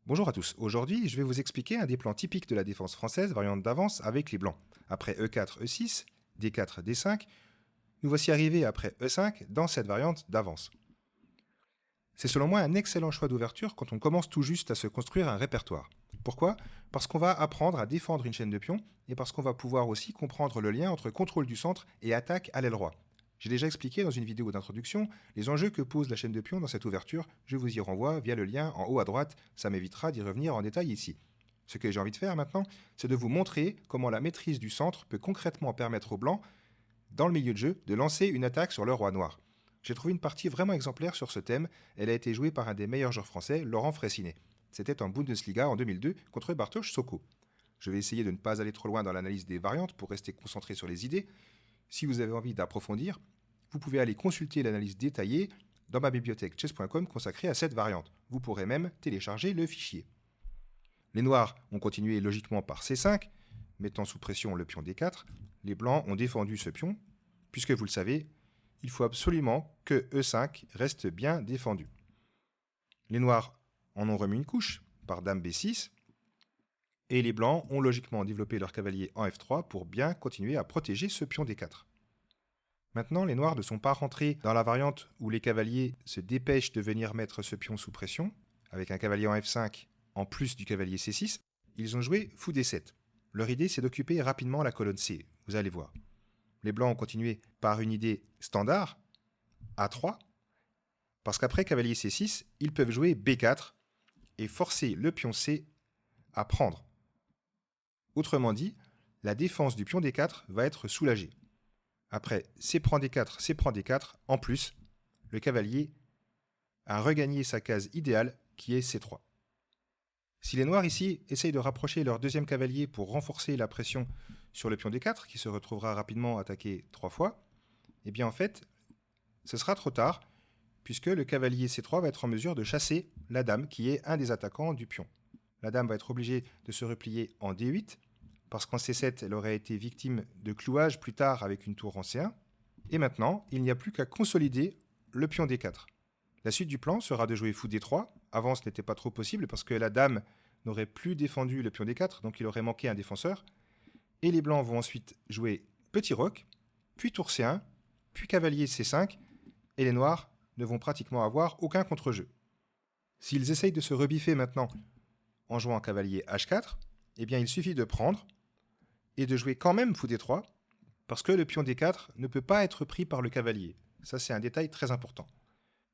Bonjour à tous, aujourd'hui je vais vous expliquer un des plans typiques de la défense française, variante d'avance avec les blancs. Après E4, E6, D4, D5, nous voici arrivés après E5 dans cette variante d'avance. C'est selon moi un excellent choix d'ouverture quand on commence tout juste à se construire un répertoire. Pourquoi? Parce qu'on va apprendre à défendre une chaîne de pions et parce qu'on va pouvoir aussi comprendre le lien entre contrôle du centre et attaque à l'aile roi. J'ai déjà expliqué dans une vidéo d'introduction les enjeux que pose la chaîne de pions dans cette ouverture, je vous y renvoie via le lien en haut à droite, ça m'évitera d'y revenir en détail ici. Ce que j'ai envie de faire maintenant, c'est de vous montrer comment la maîtrise du centre peut concrètement permettre aux blancs, dans le milieu de jeu, de lancer une attaque sur le roi noir. J'ai trouvé une partie vraiment exemplaire sur ce thème, elle a été jouée par un des meilleurs joueurs français, Laurent Fraissinet. C'était en Bundesliga en 2002 contre Bartosz Soko. Je vais essayer de ne pas aller trop loin dans l'analyse des variantes pour rester concentré sur les idées. Si vous avez envie d'approfondir, vous pouvez aller consulter l'analyse détaillée dans ma bibliothèque chess.com consacrée à cette variante. Vous pourrez même télécharger le fichier. Les noirs ont continué logiquement par C5, mettant sous pression le pion D4. Les blancs ont défendu ce pion, puisque vous le savez, il faut absolument que E5 reste bien défendu. Les noirs en ont remis une couche par dame B6, et les blancs ont logiquement développé leur cavalier en F3 pour bien continuer à protéger ce pion D4. Maintenant, les noirs ne sont pas rentrés dans la variante où les cavaliers se dépêchent de venir mettre ce pion sous pression, avec un cavalier en F5 en plus du cavalier C6. Ils ont joué fou D7. Leur idée, c'est d'occuper rapidement la colonne C, vous allez voir. Les blancs ont continué par une idée standard, A3, parce qu'après cavalier C6, ils peuvent jouer B4 et forcer le pion C à prendre. Autrement dit, la défense du pion D4 va être soulagée. Après C prend D4, C prend D4, en plus, le cavalier a regagné sa case idéale qui est C3. Si les noirs ici essayent de rapprocher leur deuxième cavalier pour renforcer la pression sur le pion D4, qui se retrouvera rapidement attaqué 3 fois, eh bien en fait, ce sera trop tard, puisque le cavalier C3 va être en mesure de chasser la dame, qui est un des attaquants du pion. La dame va être obligée de se replier en D8, parce qu'en C7, elle aurait été victime de clouage plus tard avec une tour en C1. Et maintenant, il n'y a plus qu'à consolider le pion D4. La suite du plan sera de jouer fou D3. Avant, ce n'était pas trop possible parce que la dame n'aurait plus défendu le pion D4, donc il aurait manqué un défenseur. Et les blancs vont ensuite jouer petit roc, puis tour C1, puis cavalier C5, et les noirs ne vont pratiquement avoir aucun contre-jeu. S'ils essayent de se rebiffer maintenant en jouant cavalier H4, eh bien il suffit de prendre et de jouer quand même fou D3, parce que le pion D4 ne peut pas être pris par le cavalier. Ça, c'est un détail très important.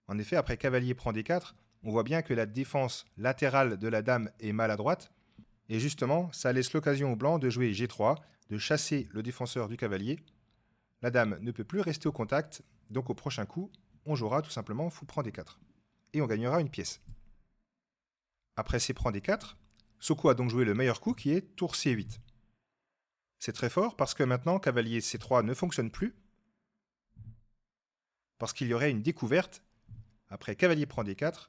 En effet, après cavalier prend D4, on voit bien que la défense latérale de la dame est maladroite, et justement, ça laisse l'occasion aux blancs de jouer G3, de chasser le défenseur du cavalier. La dame ne peut plus rester au contact, donc au prochain coup, on jouera tout simplement fou prend D4. Et on gagnera une pièce. Après C prend D4, Soko a donc joué le meilleur coup qui est tour C8. C'est très fort parce que maintenant cavalier C3 ne fonctionne plus, parce qu'il y aurait une découverte après cavalier prend D4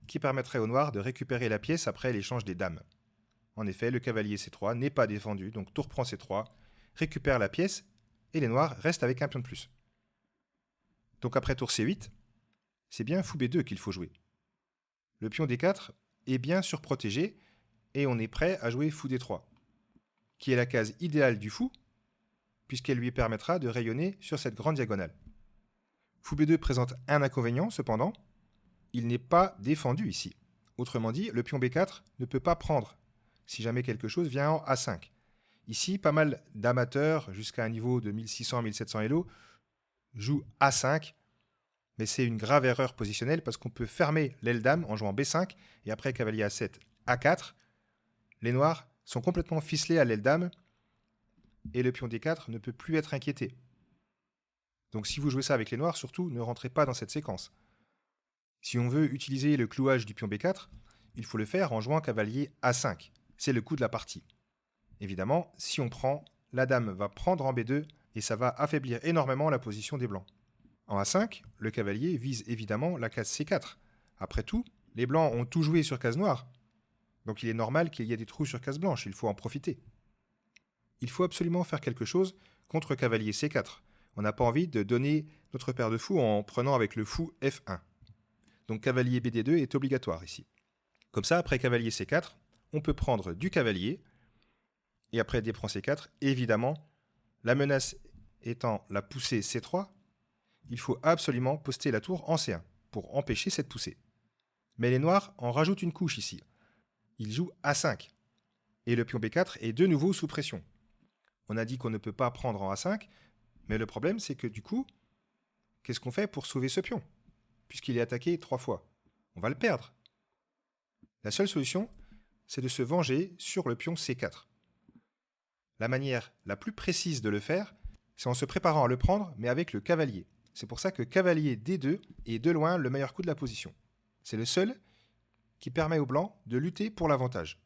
qui permettrait aux noirs de récupérer la pièce après l'échange des dames. En effet, le cavalier C3 n'est pas défendu, donc tour prend C3, récupère la pièce, et les noirs restent avec un pion de plus. Donc après tour C8, c'est bien fou B2 qu'il faut jouer. Le pion D4 est bien surprotégé, et on est prêt à jouer fou D3, qui est la case idéale du fou, puisqu'elle lui permettra de rayonner sur cette grande diagonale. Fou B2 présente un inconvénient, cependant, il n'est pas défendu ici. Autrement dit, le pion B4 ne peut pas prendre si jamais quelque chose vient en A5. Ici, pas mal d'amateurs, jusqu'à un niveau de 1600-1700 Elo, jouent A5, mais c'est une grave erreur positionnelle parce qu'on peut fermer l'aile dame en jouant B5, et après cavalier A7, A4, les noirs sont complètement ficelés à l'aile dame, et le pion D4 ne peut plus être inquiété. Donc si vous jouez ça avec les noirs, surtout, ne rentrez pas dans cette séquence. Si on veut utiliser le clouage du pion B4, il faut le faire en jouant cavalier A5. C'est le coup de la partie. Évidemment, si on prend, la dame va prendre en B2 et ça va affaiblir énormément la position des blancs. En A5, le cavalier vise évidemment la case C4. Après tout, les blancs ont tout joué sur case noire. Donc il est normal qu'il y ait des trous sur case blanche, il faut en profiter. Il faut absolument faire quelque chose contre cavalier C4. On n'a pas envie de donner notre paire de fous en prenant avec le fou F1. Donc cavalier BD2 est obligatoire ici. Comme ça, après cavalier C4, on peut prendre du cavalier, et après D prend C4, évidemment, la menace étant la poussée C3, il faut absolument poster la tour en C1 pour empêcher cette poussée. Mais les noirs en rajoutent une couche ici. Ils jouent A5, et le pion B4 est de nouveau sous pression. On a dit qu'on ne peut pas prendre en A5, mais le problème c'est que du coup, qu'est-ce qu'on fait pour sauver ce pion? Puisqu'il est attaqué 3 fois. On va le perdre. La seule solution, c'est de se venger sur le pion C4. La manière la plus précise de le faire, c'est en se préparant à le prendre, mais avec le cavalier. C'est pour ça que cavalier D2 est de loin le meilleur coup de la position. C'est le seul qui permet aux blancs de lutter pour l'avantage.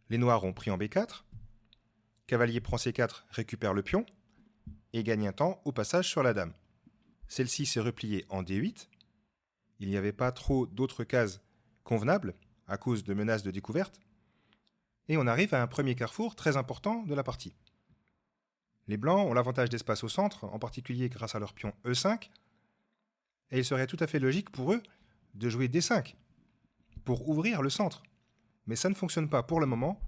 Les noirs ont pris en B4, cavalier prend C4, récupère le pion, et gagne un temps au passage sur la dame. Celle-ci s'est repliée en D8. Il n'y avait pas trop d'autres cases convenables à cause de menaces de découverte. Et on arrive à un premier carrefour très important de la partie. Les blancs ont l'avantage d'espace au centre, en particulier grâce à leur pion E5, et il serait tout à fait logique pour eux de jouer D5 pour ouvrir le centre. Mais ça ne fonctionne pas pour le moment,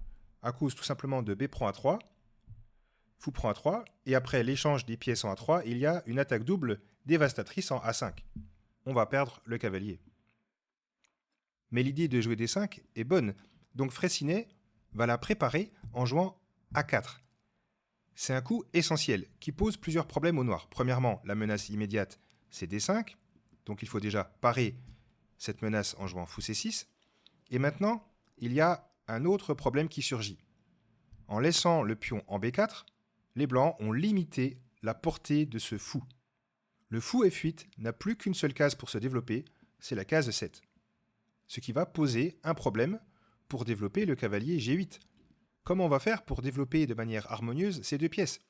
à cause tout simplement de B prend A3, Fou prend A3, et après l'échange des pièces en A3, il y a une attaque double dévastatrice en A5. On va perdre le cavalier. Mais l'idée de jouer D5 est bonne, donc Freycinet va la préparer en jouant A4. C'est un coup essentiel qui pose plusieurs problèmes aux noirs. Premièrement, la menace immédiate, c'est D5, donc il faut déjà parer cette menace en jouant Fou C6. Et maintenant, il y a un autre problème qui surgit. En laissant le pion en B4, les blancs ont limité la portée de ce fou. Le fou F8 n'a plus qu'une seule case pour se développer, c'est la case 7. Ce qui va poser un problème pour développer le cavalier G8. Comment on va faire pour développer de manière harmonieuse ces deux pièces?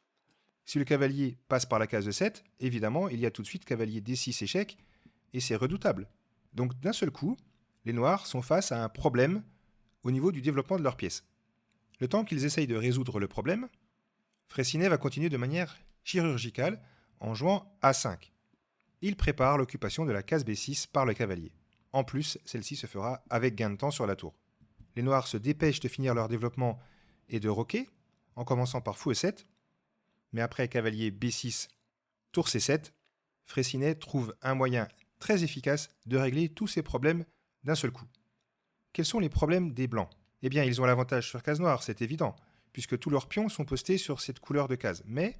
Si le cavalier passe par la case 7, évidemment, il y a tout de suite cavalier D6 échec, et c'est redoutable. Donc d'un seul coup, les noirs sont face à un problème au niveau du développement de leurs pièces. Le temps qu'ils essayent de résoudre le problème, Freycinet va continuer de manière chirurgicale en jouant A5. Il prépare l'occupation de la case B6 par le cavalier. En plus, celle-ci se fera avec gain de temps sur la tour. Les noirs se dépêchent de finir leur développement et de roquer, en commençant par Fou E7, mais après cavalier B6, tour C7, Freycinet trouve un moyen très efficace de régler tous ces problèmes d'un seul coup. Quels sont les problèmes des blancs? Eh bien, ils ont l'avantage sur case noire, c'est évident, puisque tous leurs pions sont postés sur cette couleur de case. Mais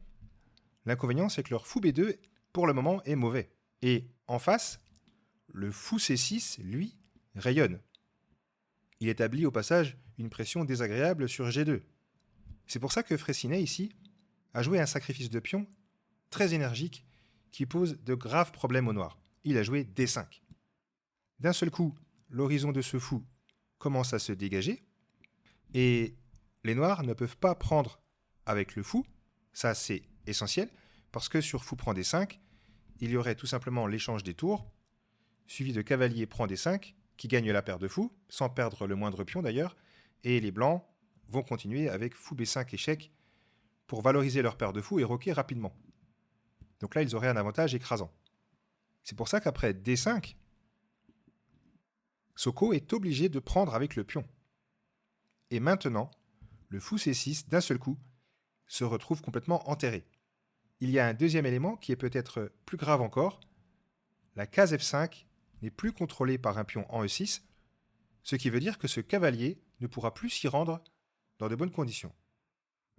l'inconvénient, c'est que leur Fou B2, pour le moment, est mauvais. Et en face, le Fou C6, lui, rayonne. Il établit au passage une pression désagréable sur G2. C'est pour ça que Freycinet, ici, a joué un sacrifice de pion très énergique qui pose de graves problèmes aux noirs. Il a joué D5. D'un seul coup, l'horizon de ce fou commence à se dégager, et les noirs ne peuvent pas prendre avec le fou, ça c'est essentiel, parce que sur fou prend D5, il y aurait tout simplement l'échange des tours, suivi de cavalier prend D5, qui gagne la paire de fou, sans perdre le moindre pion d'ailleurs, et les blancs vont continuer avec fou B5 échec pour valoriser leur paire de fou et roquer rapidement. Donc là, ils auraient un avantage écrasant. C'est pour ça qu'après D5, Soko est obligé de prendre avec le pion. Et maintenant, le fou C6, d'un seul coup, se retrouve complètement enterré. Il y a un deuxième élément qui est peut-être plus grave encore. La case F5 n'est plus contrôlée par un pion en E6, ce qui veut dire que ce cavalier ne pourra plus s'y rendre dans de bonnes conditions.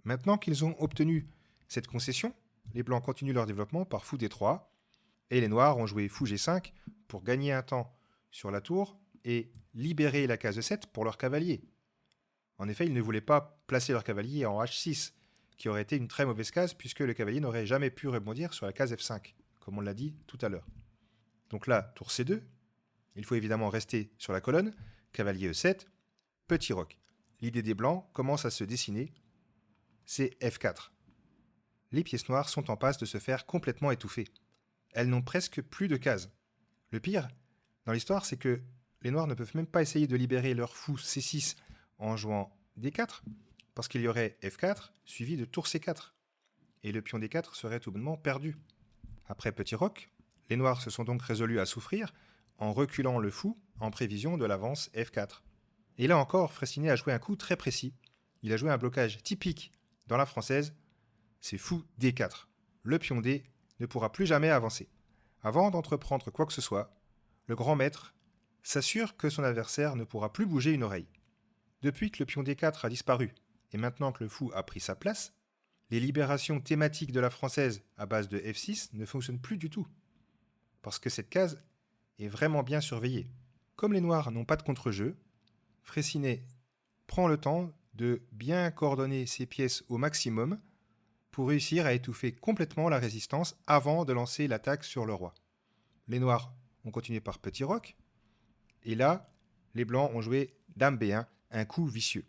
Maintenant qu'ils ont obtenu cette concession, les blancs continuent leur développement par fou D3, et les noirs ont joué fou G5 pour gagner un temps sur la tour et libérer la case 7 pour leur cavalier. En effet, ils ne voulaient pas placer leur cavalier en H6, qui aurait été une très mauvaise case puisque le cavalier n'aurait jamais pu rebondir sur la case F5, comme on l'a dit tout à l'heure. Donc là, tour C2, il faut évidemment rester sur la colonne, cavalier E7, petit roc. L'idée des blancs commence à se dessiner, c'est F4. Les pièces noires sont en passe de se faire complètement étouffer. Elles n'ont presque plus de cases. Le pire, dans l'histoire, c'est que les noirs ne peuvent même pas essayer de libérer leur fou C6 en jouant D4, parce qu'il y aurait F4 suivi de tour C4, et le pion D4 serait tout bonnement perdu. Après petit roc, les noirs se sont donc résolus à souffrir en reculant le fou en prévision de l'avance F4. Et là encore, Freycinet a joué un coup très précis. Il a joué un blocage typique dans la française, c'est fou D4. Le pion D ne pourra plus jamais avancer. Avant d'entreprendre quoi que ce soit, le grand maître s'assure que son adversaire ne pourra plus bouger une oreille. Depuis que le pion D4 a disparu, et maintenant que le fou a pris sa place, les libérations thématiques de la française à base de F6 ne fonctionnent plus du tout. Parce que cette case est vraiment bien surveillée. Comme les noirs n'ont pas de contre-jeu, Freycinet prend le temps de bien coordonner ses pièces au maximum pour réussir à étouffer complètement la résistance avant de lancer l'attaque sur le roi. Les noirs ont continué par petit roc, et là, les blancs ont joué dame B1, un coup vicieux.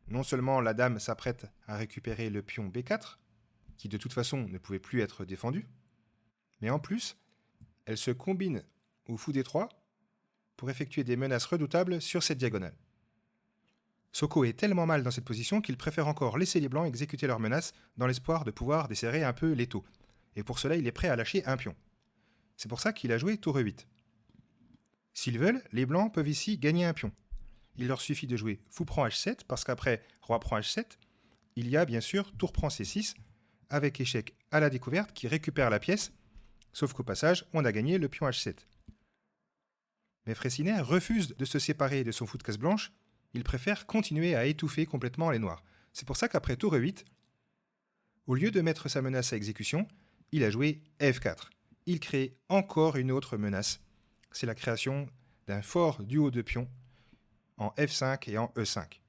Non seulement la dame s'apprête à récupérer le pion B4, qui de toute façon ne pouvait plus être défendu, mais en plus, elle se combine au fou D3 pour effectuer des menaces redoutables sur cette diagonale. Soko est tellement mal dans cette position qu'il préfère encore laisser les blancs exécuter leurs menaces dans l'espoir de pouvoir desserrer un peu l'étau. Et pour cela, il est prêt à lâcher un pion. C'est pour ça qu'il a joué tour E8. S'ils veulent, les blancs peuvent ici gagner un pion. Il leur suffit de jouer fou prend H7, parce qu'après roi prend H7, il y a bien sûr tour prend C6, avec échec à la découverte qui récupère la pièce, sauf qu'au passage, on a gagné le pion H7. Mais Freycinet refuse de se séparer de son fou de case blanche. Il préfère continuer à étouffer complètement les noirs. C'est pour ça qu'après tour E8, au lieu de mettre sa menace à exécution, il a joué F4. Il crée encore une autre menace. C'est la création d'un fort duo de pions en F5 et en E5.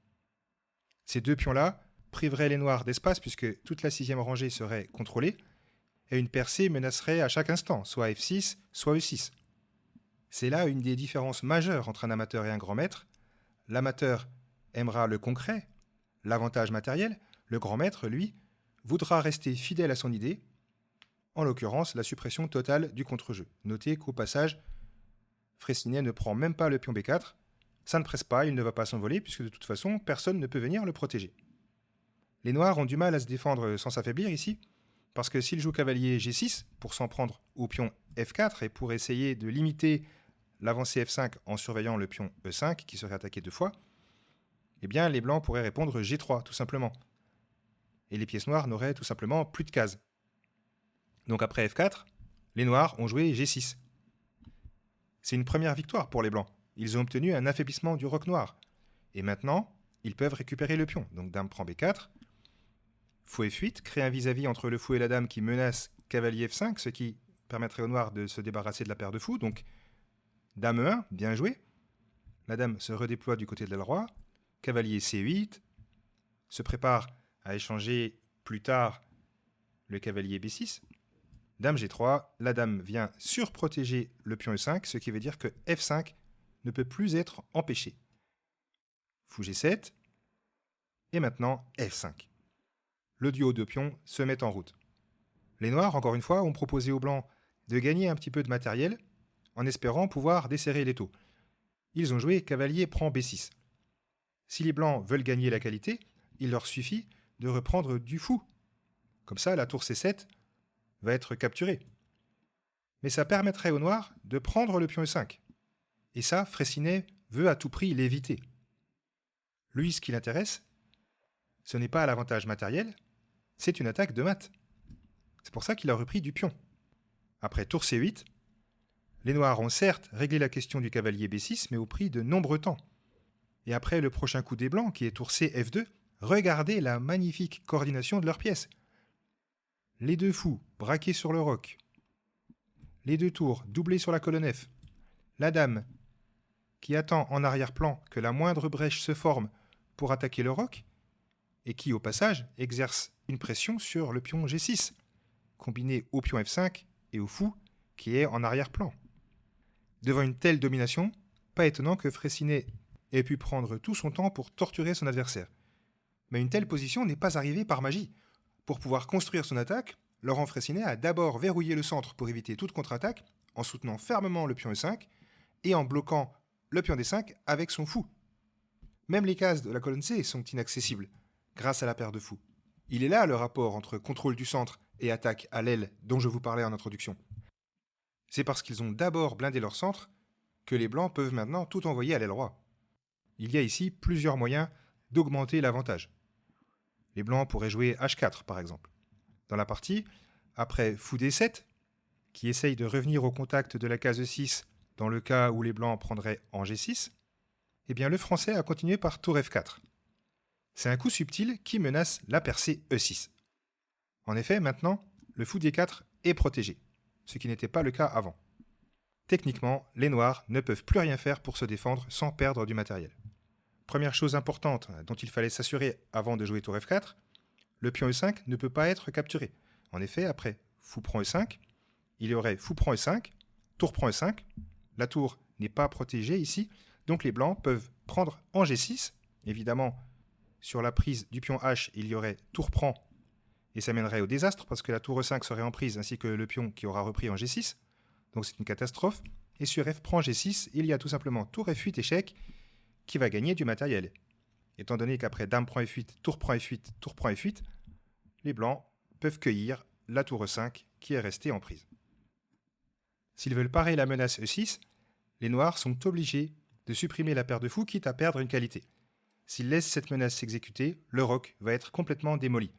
Ces deux pions-là priveraient les noirs d'espace puisque toute la sixième rangée serait contrôlée et une percée menacerait à chaque instant, soit F6, soit E6. C'est là une des différences majeures entre un amateur et un grand maître. L'amateur aimera le concret, l'avantage matériel. Le grand maître, lui, voudra rester fidèle à son idée, en l'occurrence la suppression totale du contre-jeu. Notez qu'au passage, Freycinet ne prend même pas le pion B4. Ça ne presse pas, il ne va pas s'envoler, puisque de toute façon, personne ne peut venir le protéger. Les noirs ont du mal à se défendre sans s'affaiblir ici, parce que s'ils jouent cavalier G6 pour s'en prendre au pion F4 et pour essayer de limiter l'avancée F5 en surveillant le pion E5 qui serait attaqué deux fois, eh bien les blancs pourraient répondre G3 tout simplement. Et les pièces noires n'auraient tout simplement plus de cases. Donc après F4, les noirs ont joué G6. C'est une première victoire pour les blancs. Ils ont obtenu un affaiblissement du roc noir. Et maintenant, ils peuvent récupérer le pion. Donc dame prend B4. Fou F8, crée un vis-à-vis entre le fou et la dame qui menace cavalier F5, ce qui permettrait aux noirs de se débarrasser de la paire de fous. Donc dame E1, bien joué. La dame se redéploie du côté de l'aile roi. Cavalier C8. Se prépare à échanger plus tard le cavalier B6. Dame G3. La dame vient surprotéger le pion E5, ce qui veut dire que F5 ne peut plus être empêché. Fou G7. Et maintenant F5. Le duo de pions se met en route. Les noirs, encore une fois, ont proposé aux blancs de gagner un petit peu de matériel en espérant pouvoir desserrer l'étau. Ils ont joué cavalier prend B6. Si les blancs veulent gagner la qualité, il leur suffit de reprendre du fou. Comme ça, la tour C7 va être capturée. Mais ça permettrait aux noirs de prendre le pion E5. Et ça, Freycinet veut à tout prix l'éviter. Lui, ce qui l'intéresse, ce n'est pas l'avantage matériel, c'est une attaque de mat. C'est pour ça qu'il a repris du pion. Après tour C8, les noirs ont certes réglé la question du cavalier B6, mais au prix de nombreux temps. Et après le prochain coup des blancs, qui est tour C F2, regardez la magnifique coordination de leurs pièces. Les deux fous braqués sur le roc. Les deux tours doublés sur la colonne F. La dame qui attend en arrière-plan que la moindre brèche se forme pour attaquer le roc, et qui, au passage, exerce une pression sur le pion G6, combiné au pion F5 et au fou qui est en arrière-plan. Devant une telle domination, pas étonnant que Freycinet ait pu prendre tout son temps pour torturer son adversaire. Mais une telle position n'est pas arrivée par magie. Pour pouvoir construire son attaque, Laurent Freycinet a d'abord verrouillé le centre pour éviter toute contre-attaque, en soutenant fermement le pion E5 et en bloquant le pion D5 avec son fou. Même les cases de la colonne C sont inaccessibles, grâce à la paire de fous. Il est là le rapport entre contrôle du centre et attaque à l'aile dont je vous parlais en introduction. C'est parce qu'ils ont d'abord blindé leur centre que les blancs peuvent maintenant tout envoyer à l'aile roi. il y a ici plusieurs moyens d'augmenter l'avantage. Les blancs pourraient jouer H4 par exemple. Dans la partie, après fou D7, qui essaye de revenir au contact de la case 6 dans le cas où les blancs prendraient en G6, eh bien le français a continué par tour F4. C'est un coup subtil qui menace la percée E6. En effet, maintenant, le fou D4 est protégé, ce qui n'était pas le cas avant. Techniquement, les noirs ne peuvent plus rien faire pour se défendre sans perdre du matériel. Première chose importante dont il fallait s'assurer avant de jouer tour F4, le pion E5 ne peut pas être capturé. En effet, après fou prend E5, il y aurait fou prend E5, tour prend E5, la tour n'est pas protégée ici, donc les blancs peuvent prendre en G6, évidemment sur la prise du pion H, il y aurait tour prend, et ça mènerait au désastre parce que la tour E5 serait en prise ainsi que le pion qui aura repris en G6, donc c'est une catastrophe, et sur F prend G6, il y a tout simplement tour F8 échec, qui va gagner du matériel. Étant donné qu'après dame prend F8, tour prend F8, tour prend F8, les blancs peuvent cueillir la tour E5 qui est restée en prise. S'ils veulent parer la menace E6, les noirs sont obligés de supprimer la paire de fous quitte à perdre une qualité. S'ils laissent cette menace s'exécuter, le roc va être complètement démoli.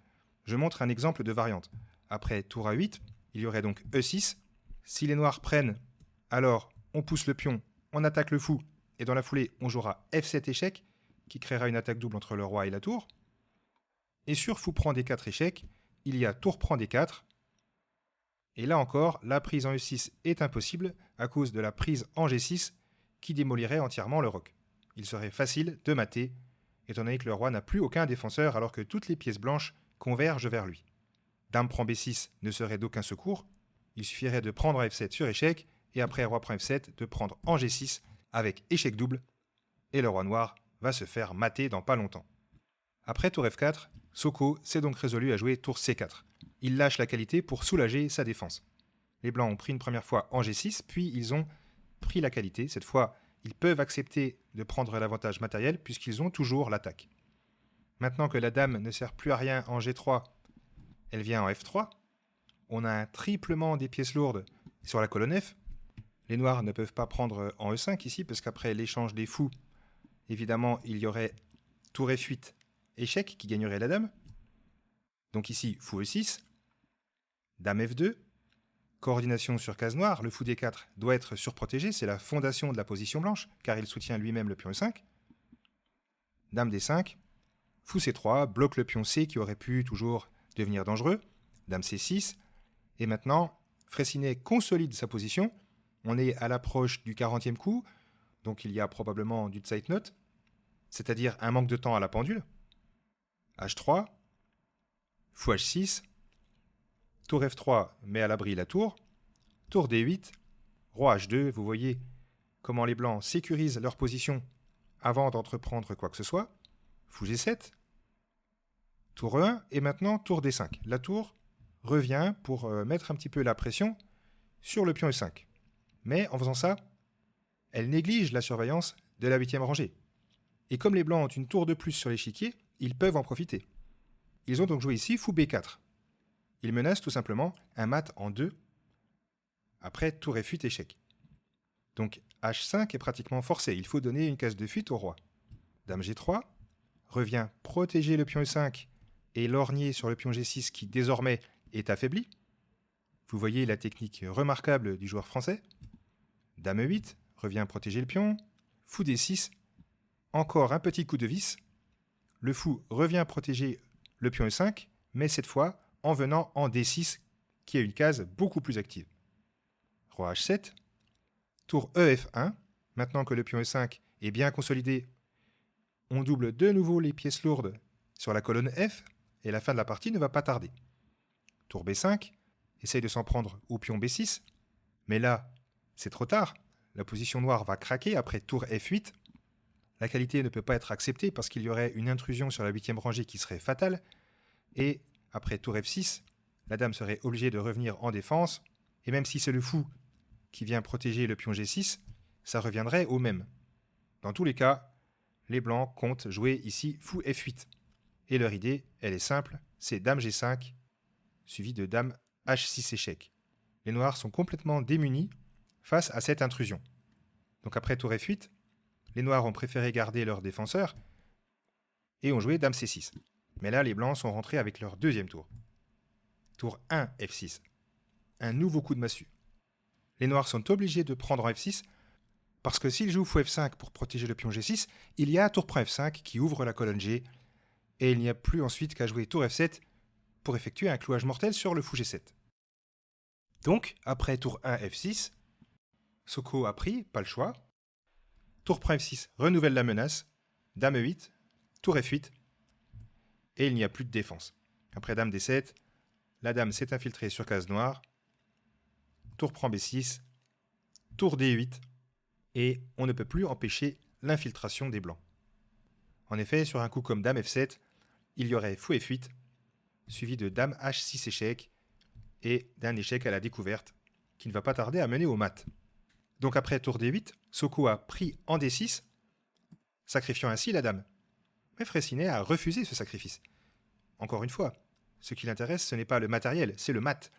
Je montre un exemple de variante. Après tour A8, il y aurait donc E6. Si les noirs prennent, alors on pousse le pion, on attaque le fou, et dans la foulée, on jouera F7 échec, qui créera une attaque double entre le roi et la tour. Et sur fou prend D4 échec, il y a tour prend D4. Et là encore, la prise en E6 est impossible à cause de la prise en G6 qui démolirait entièrement le roc. Il serait facile de mater, étant donné que le roi n'a plus aucun défenseur alors que toutes les pièces blanches convergent vers lui. Dame prend B6 ne serait d'aucun secours, il suffirait de prendre F7 sur échec, et après roi prend F7 de prendre en G6 avec échec double, et le roi noir va se faire mater dans pas longtemps. Après tour F4, Soko s'est donc résolu à jouer tour C4. Il lâche la qualité pour soulager sa défense. Les blancs ont pris une première fois en G6, puis ils ont pris la qualité. Cette fois, ils peuvent accepter de prendre l'avantage matériel puisqu'ils ont toujours l'attaque. Maintenant que la dame ne sert plus à rien en G3, elle vient en F3. On a un triplement des pièces lourdes sur la colonne F. Les noirs ne peuvent pas prendre en E5 ici, parce qu'après l'échange des fous, évidemment, il y aurait tour F8, échec, qui gagnerait la dame. Donc ici, fou E6, dame F2, coordination sur case noire, le fou D4 doit être surprotégé, c'est la fondation de la position blanche, car il soutient lui-même le pion E5. Dame D5, fou C3, bloque le pion C qui aurait pu toujours devenir dangereux, dame C6, et maintenant, Freycinet consolide sa position. On est à l'approche du 40e coup, donc il y a probablement du Zeitnot, c'est-à-dire un manque de temps à la pendule. H3, fou H6, tour F3 met à l'abri la tour, tour D8, roi H2, vous voyez comment les blancs sécurisent leur position avant d'entreprendre quoi que ce soit. Fou G7, tour E1, et maintenant tour D5. La tour revient pour mettre un petit peu la pression sur le pion E5. Mais en faisant ça, elle néglige la surveillance de la 8e rangée. Et comme les blancs ont une tour de plus sur l'échiquier, ils peuvent en profiter. Ils ont donc joué ici fou B4. Ils menacent tout simplement un mat en 2 après tour et fuite échec. Donc H5 est pratiquement forcé, il faut donner une case de fuite au roi. Dame G3 revient protéger le pion E5 et lorgner sur le pion G6 qui désormais est affaibli. Vous voyez la technique remarquable du joueur français. Dame E8 revient protéger le pion. Fou D6, encore un petit coup de vis. Le fou revient protéger le pion E5, mais cette fois en venant en D6, qui est une case beaucoup plus active. Roi H7, tour EF1. Maintenant que le pion E5 est bien consolidé, on double de nouveau les pièces lourdes sur la colonne F, et la fin de la partie ne va pas tarder. Tour B5, essaye de s'en prendre au pion B6, mais là, c'est trop tard. La position noire va craquer après tour F8. La qualité ne peut pas être acceptée parce qu'il y aurait une intrusion sur la 8e rangée qui serait fatale. Et après tour F6, la dame serait obligée de revenir en défense. Et même si c'est le fou qui vient protéger le pion G6, ça reviendrait au même. Dans tous les cas, les blancs comptent jouer ici fou F8. Et leur idée, elle est simple, c'est dame G5, suivi de dame H6 échec. Les noirs sont complètement démunis face à cette intrusion. Donc après tour F8, Les noirs ont préféré garder leur défenseur et ont joué dame C6. Mais là, les blancs sont rentrés avec leur deuxième tour. Tour 1, F6. Un nouveau coup de massue. Les noirs sont obligés de prendre en F6 parce que s'ils jouent fou F5 pour protéger le pion G6, il y a tour prend F5 qui ouvre la colonne G et il n'y a plus ensuite qu'à jouer tour F7 pour effectuer un clouage mortel sur le fou G7. Donc, après tour 1 F6, Soko a pris, pas le choix. Tour prend F6 renouvelle la menace, dame E8, tour F8, et il n'y a plus de défense. Après dame D7, la dame s'est infiltrée sur case noire, tour prend B6, tour D8, et on ne peut plus empêcher l'infiltration des blancs. En effet, sur un coup comme dame F7, il y aurait fou F8, suivi de dame H6 échec, et d'un échec à la découverte, qui ne va pas tarder à mener au mat. Donc après tour D8, Soko a pris en D6, sacrifiant ainsi la dame. Mais Freycinet a refusé ce sacrifice. Encore une fois, ce qui l'intéresse, ce n'est pas le matériel, c'est le mat.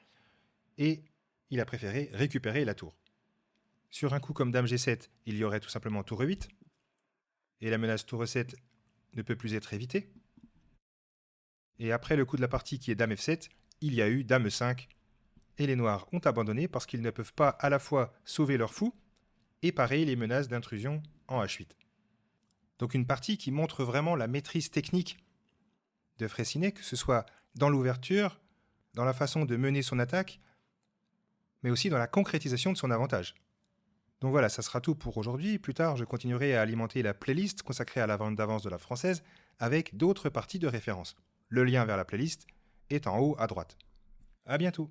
Et il a préféré récupérer la tour. Sur un coup comme dame G7, il y aurait tout simplement tour E8, et la menace tour E7 ne peut plus être évitée. Et après le coup de la partie qui est dame F7, il y a eu dame E5, et les noirs ont abandonné parce qu'ils ne peuvent pas à la fois sauver leur fou et parer les menaces d'intrusion en H8. Donc une partie qui montre vraiment la maîtrise technique de Freycinet, que ce soit dans l'ouverture, dans la façon de mener son attaque, mais aussi dans la concrétisation de son avantage. Donc voilà, ça sera tout pour aujourd'hui. Plus tard, je continuerai à alimenter la playlist consacrée à la vente d'avance de la française avec d'autres parties de référence. Le lien vers la playlist est en haut à droite. À bientôt.